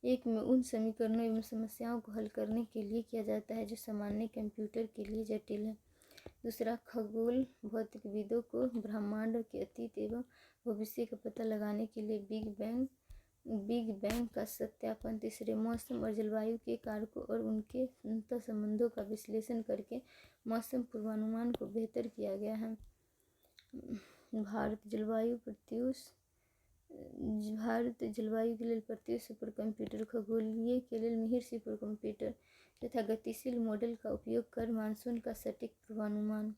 एक में उन समीकरणों एवं समस्याओं को हल करने के लिए किया जाता है जो सामान्य कंप्यूटर के लिए जटिल है। दूसरा, खगोल भौतिकविदों को ब्रह्मांड के अतीत एवं भविष्य का पता लगाने के लिए बिग बैंग का सत्यापन। तीसरे, मौसम और जलवायु के कारकों और उनके अंतर्संबंधों का विश्लेषण करके मौसम पूर्वानुमान को बेहतर किया गया है। भारत जलवायु के लिए प्रत्युष सुपर कंप्यूटर, खगोलीय के लिए मिहिर सुपर कंप्यूटर तथा गतिशील मॉडल का उपयोग कर मानसून का सटीक पूर्वानुमान।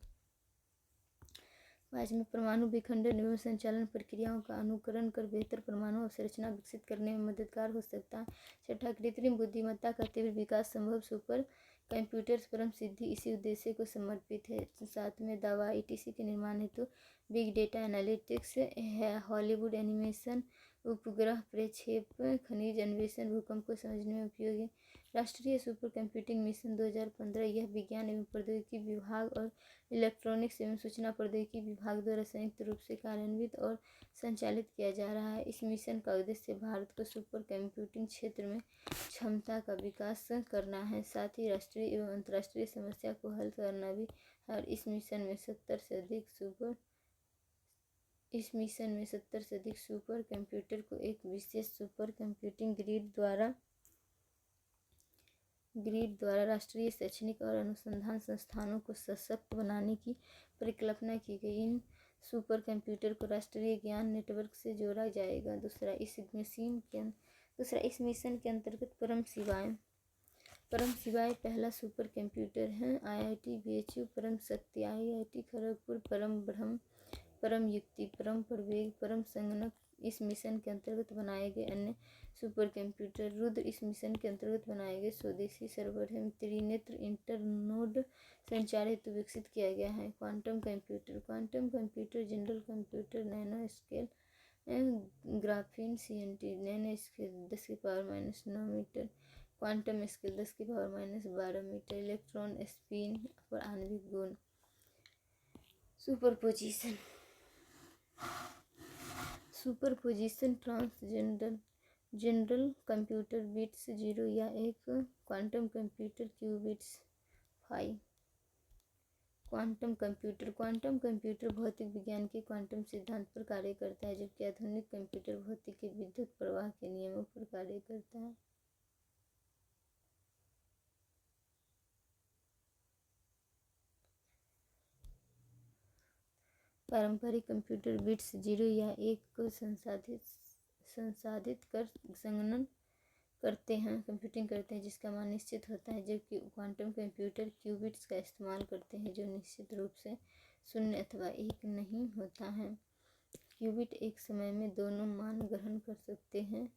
5 में परमाणु विखंडन एवं संचालन प्रक्रियाओं का अनुकरण कर बेहतर परमाणु अवसंरचना विकसित करने में मददगार हो सकता है। 6, कृत्रिम बुद्धिमत्ता का तीव्र विकास संभव सुपर कंप्यूटर्स परम सिद्धि इसी उद्देश्य को समर्पित है। 7 में दावा ITC के निर्माण हेतु big data analytics, Hollywood animation, उपग्रह प्रक्षेपण, खनिज अन्वेषण, भूकंप को समझने में उपयोगी। राष्ट्रीय सुपर कंप्यूटिंग मिशन 2015 यह विज्ञान एवं प्रौद्योगिकी विभाग और इलेक्ट्रॉनिक्स एवं सूचना प्रौद्योगिकी विभाग द्वारा संयुक्त रूप से कार्यान्वित और संचालित किया जा रहा है। इस मिशन का उद्देश्य भारत को सुपर कंप्यूटिंग क्षेत्र में क्षमता का विकास करना है, साथ ही राष्ट्रीय एवं अंतर्राष्ट्रीय समस्या को हल करना भी है। और इस मिशन में 70 से अधिक सुपर कंप्यूटर को एक विशेष सुपर कंप्यूटिंग ग्रिड द्वारा राष्ट्रीय शैक्षणिक और अनुसंधान संस्थानों को सशक्त बनाने की परिकल्पना की गई। इन सुपर कंप्यूटर को राष्ट्रीय ज्ञान नेटवर्क से जोड़ा जाएगा। दूसरा, इस मिशन के अंतर्गत परम शिवाय पहला सुपर कंप्यूटर है। IIT BHU परम शक्ति, IIT खड़गपुर परम ब्रह्म, परम युक्ति, परम प्रवेग, परम संगणक इस मिशन के अंतर्गत बनाए गए अन्य सुपर कंप्यूटर। रुद्र इस मिशन के अंतर्गत बनाए गए स्वदेशी सर्वर है। त्रिनेत्र इंटरनोड संचार हेतु विकसित किया गया है। Quantum computer general computer, nano scale graphene CNT, nano scale 10⁻⁹ metre, quantum scale 10⁻⁻12 metre, electron spin और आणविक गुण। सुपरपोजिशन ट्रांसजेंडरल कंप्यूटर बिट्स 0 या 1, quantum computer qubits 5। Quantum computer भौतिक विज्ञान के क्वांटम सिद्धांत पर कार्य करता है, जबकि आधुनिक कंप्यूटर भौतिकी विद्युत प्रवाह के नियमों पर कार्य करता है। पारंपरिक कंप्यूटर बिट्स 0 या 1 को संसाधित कर संगणन कंप्यूटिंग करते हैं, जिसका मान निश्चित होता है, जबकि क्वांटम कंप्यूटर क्यूबिट्स का इस्तेमाल करते हैं, जो निश्चित रूप से 0 अथवा 1 नहीं होता है। क्यूबिट एक समय में दोनों मान ग्रहण कर सकते हैं।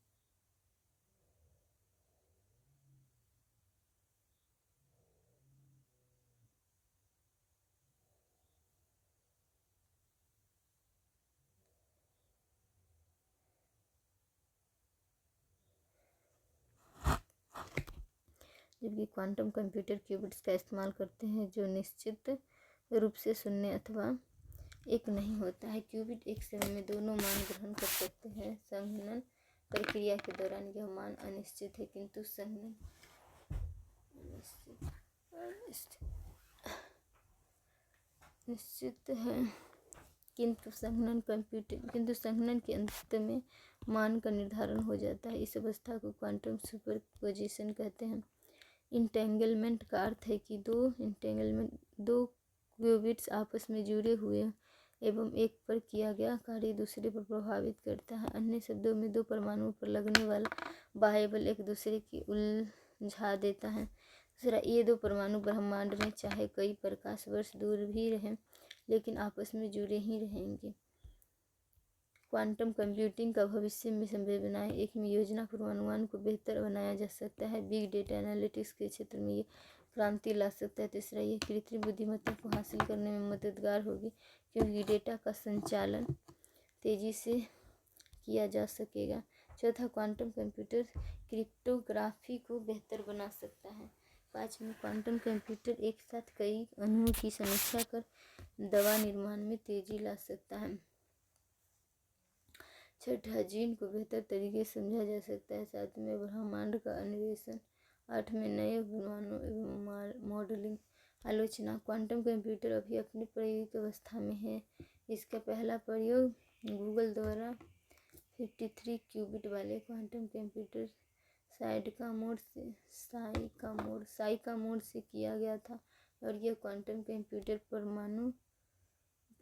जबकि क्वांटम कंप्यूटर क्यूबिट्स का इस्तेमाल करते हैं, जो निश्चित रूप से 0 अथवा 1 नहीं होता है। क्यूबिट एक समय में दोनों मान ग्रहण कर सकते हैं। संगणन प्रक्रिया के दौरान यह मान अनिश्चित है, किंतु संगणन के अंत में मान का निर्धारण हो जाता है। इस अवस्था को क्वांटम सुपरपोजिशन कहते हैं। इंटेंगलमेंट का अर्थ है कि दो क्यूबिट्स आपस में जुड़े हुए एवं एक पर किया गया कार्य दूसरे पर प्रभावित करता है। अन्य शब्दों में, दो परमाणुओं पर लगने वाला बाह्य बल एक दूसरे की उलझा देता है। दूसरा, ये दो परमाणु ब्रह्मांड में चाहे कई प्रकाश वर्ष दूर भी रहें, लेकिन आपस में जुड़े ही रहेंगे। क्वांटम कंप्यूटिंग का भविष्य में संभावनाएं: एक में योजना पूर्वानुमान को बेहतर बनाया जा सकता है। बिग डेटा एनालिटिक्स के क्षेत्र में ये क्रांति ला सकता है। तीसरा, यह कृत्रिम बुद्धिमत्ता को हासिल करने में मददगार होगी, क्योंकि डेटा का संचालन तेजी से किया जा सकेगा। चौथा, क्वांटम कंप्यूटर क्रिप्टोग्राफी को बेहतर बना सकता है। पाँचवें, क्वांटम कंप्यूटर एक साथ कई अणुओं की समीक्षा कर दवा निर्माण में तेजी ला सकता है। छठा, जीन को बेहतर तरीके से समझा जा सकता है। सातवें, ब्रह्मांड का अन्वेषण। आठवें, नए अनुमानों एवं मॉडलिंग आलोचना। क्वांटम कंप्यूटर अभी अपनी प्रायोगिक अवस्था में है। इसका पहला प्रयोग गूगल द्वारा 53 क्यूबिट वाले क्वांटम कंप्यूटर साइका मोड से किया गया था, और यह क्वांटम कंप्यूटर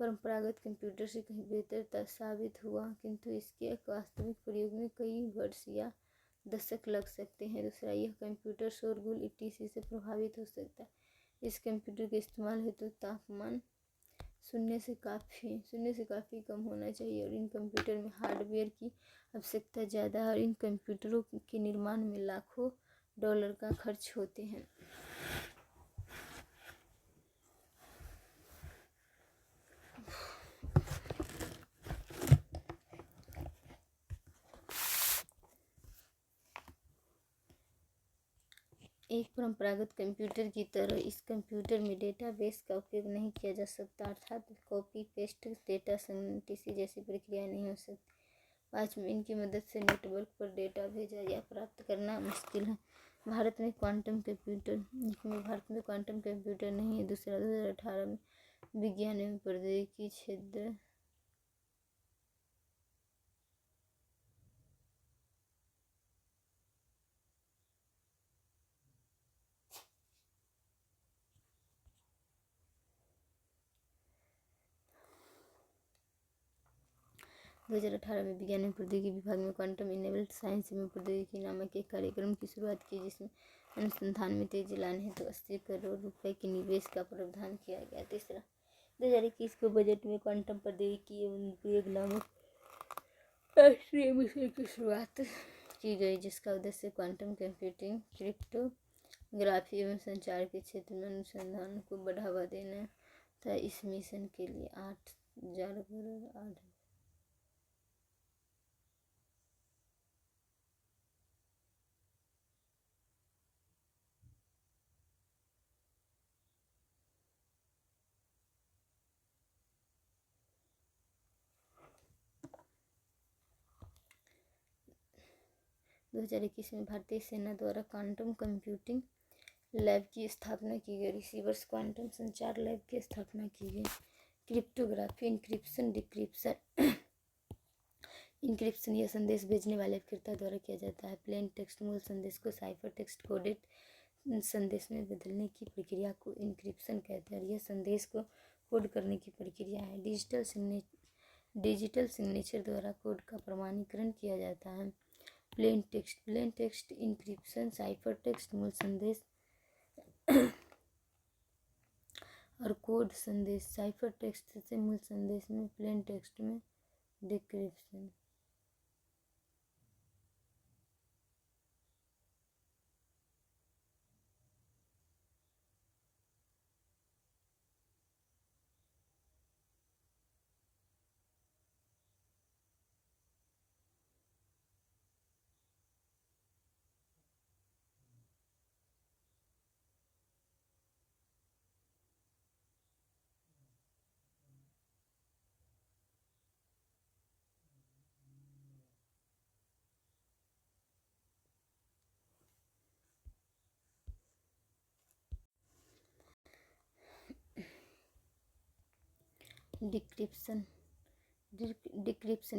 परंपरागत कंप्यूटर से कहीं बेहतर साबित हुआ, किंतु इसके वास्तविक प्रयोग में कई वर्ष या दशक लग सकते हैं। दूसरा, यह कंप्यूटर शोरगुल etc से प्रभावित हो सकता है। इस कंप्यूटर के इस्तेमाल हेतु तापमान 0 से काफ़ी कम होना चाहिए, और इन कंप्यूटर में हार्डवेयर की आवश्यकता ज़्यादा है, और इन कंप्यूटरों के निर्माण में लाखों डॉलर का खर्च होते हैं। एक परंपरागत कंप्यूटर की तरह इस कंप्यूटर में डेटाबेस का उपयोग नहीं किया जा सकता, अर्थात कॉपी पेस्ट डेटा संगठित जैसी प्रक्रिया नहीं हो सकती। पाँचवें, इनकी मदद से नेटवर्क पर डेटा भेजा या प्राप्त करना मुश्किल है। भारत में क्वांटम कंप्यूटर नहीं है। दूसरा, 2018 में विज्ञान एवं प्रौद्योगिकी क्षेत्र 2018 में विज्ञान एवं प्रौद्योगिकी विभाग में क्वांटम इनेबल्ड साइंस एवं प्रौद्योगिकी नामक एक कार्यक्रम की शुरुआत की, जिसमें अनुसंधान में तेजी लाने हेतु 80 करोड़ रुपए के निवेश का प्रावधान किया गया। तीसरा, 2021 को बजट में क्वांटम प्रौद्योगिकी एवं अनुप्रयोग नामक राष्ट्रीय मिशन की शुरुआत की गई, जिसका उद्देश्य क्वांटम कंप्यूटिंग, क्रिप्टोग्राफी एवं संचार के क्षेत्र में अनुसंधान को बढ़ावा देना था। इस मिशन के लिए 8,000 करोड़ 2021 में भारतीय सेना द्वारा क्वांटम कंप्यूटिंग लैब की स्थापना की गई। रिसीवर्स क्वांटम संचार लैब की स्थापना की गई। Cryptography, encryption, decryption. इंक्रिप्शन यह संदेश भेजने वाले उपयोगकर्ता द्वारा किया जाता है। प्लेन टेक्स्ट मूल संदेश को साइफर टेक्स्ट कोडेड संदेश में बदलने की प्रक्रिया को इंक्रिप्शन कहते हैं और यह संदेश को कोड करने की प्रक्रिया है। डिजिटल सिग्नेचर द्वारा कोड का प्रमाणीकरण किया जाता है। Plain text encryption, cipher text मूल संदेश और कोड संदेश। साइफर टेक्स्ट से मूल संदेश में, प्लेन टेक्स्ट में डिक्रिप्शन। डिक्रिप्शन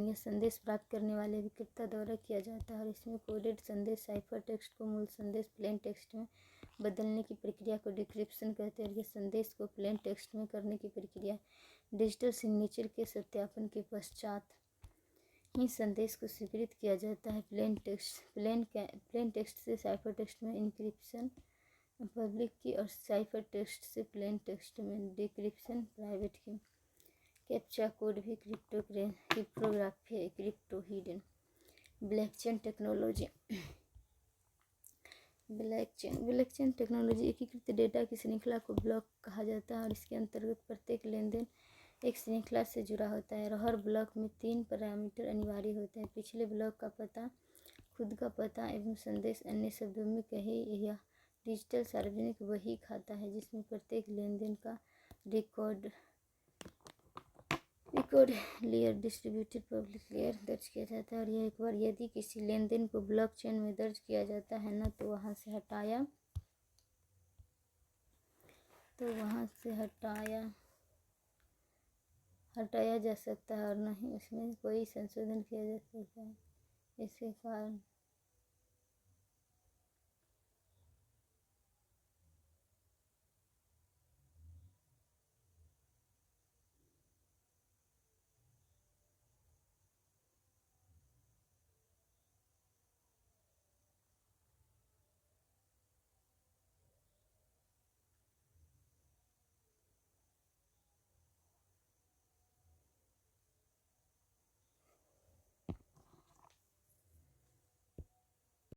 यह संदेश प्राप्त करने वाले उपयोगकर्ता द्वारा किया जाता है और इसमें कोडेड संदेश साइफर टेक्स्ट को मूल संदेश प्लेन टेक्स्ट में बदलने की प्रक्रिया को डिक्रिप्शन कहते हैं और यह संदेश को प्लेन टेक्स्ट में करने की प्रक्रिया। डिजिटल सिग्नेचर के सत्यापन के पश्चात ही संदेश को स्वीकृत किया जाता है। प्लेन टेक्स्ट से साइफर टेक्स्ट में इंक्रिप्शन पब्लिक की और साइफर टेक्स्ट से प्लेन टेक्स्ट में डिक्रिप्शन प्राइवेट की। कैप्चा कोड भी क्रिप्टोग्राफी है। Crypto hidden. Blockchain technology. Blockchain technology एकीकृत डेटा की श्रृंखला को ब्लॉक कहा जाता है और इसके अंतर्गत प्रत्येक लेनदेन एक श्रृंखला से जुड़ा होता है और हर ब्लॉक में 3 पैरामीटर अनिवार्य होते हैं। पिछले ब्लॉक का पता, खुद का पता एवं संदेश। अन्य शब्दों में कहे, यह डिजिटल सार्वजनिक वही खाता है जिसमें प्रत्येक लेनदेन का record layer, distributed public layer दर्ज किया जाता है और यह एक बार यदि किसी लेनदेन को ब्लॉकचेन में दर्ज किया जाता है ना तो वहाँ से हटाया जा सकता है और न ही उसमें कोई संशोधन किया जा सकता है। इसके कारण